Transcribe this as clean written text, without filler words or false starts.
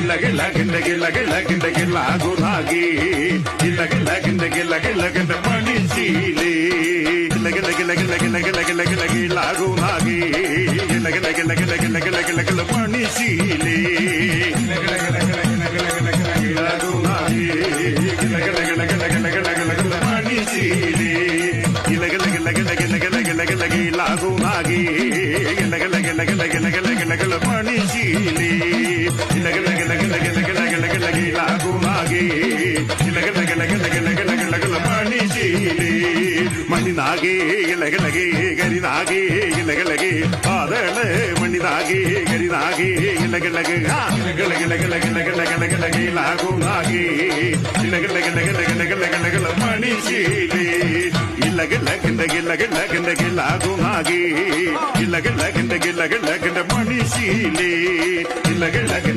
ലാഗുനാകി മണിശീലേ ലാഗുനാകി മണിശീലേ മണിനാകെ ഇലകളകെ കരിനാകെ ഇലകളകെ ആദള മണിനാകെ കരിനാകെ ഇലകളകെ ഇലകളകെ ലാഗുനാകെ ഇലകളകെ മണിശീലേ ഇലകളകെ ലാഗുനാകെ ഇലകളകെ മണിശീലേ ഇലകളകെ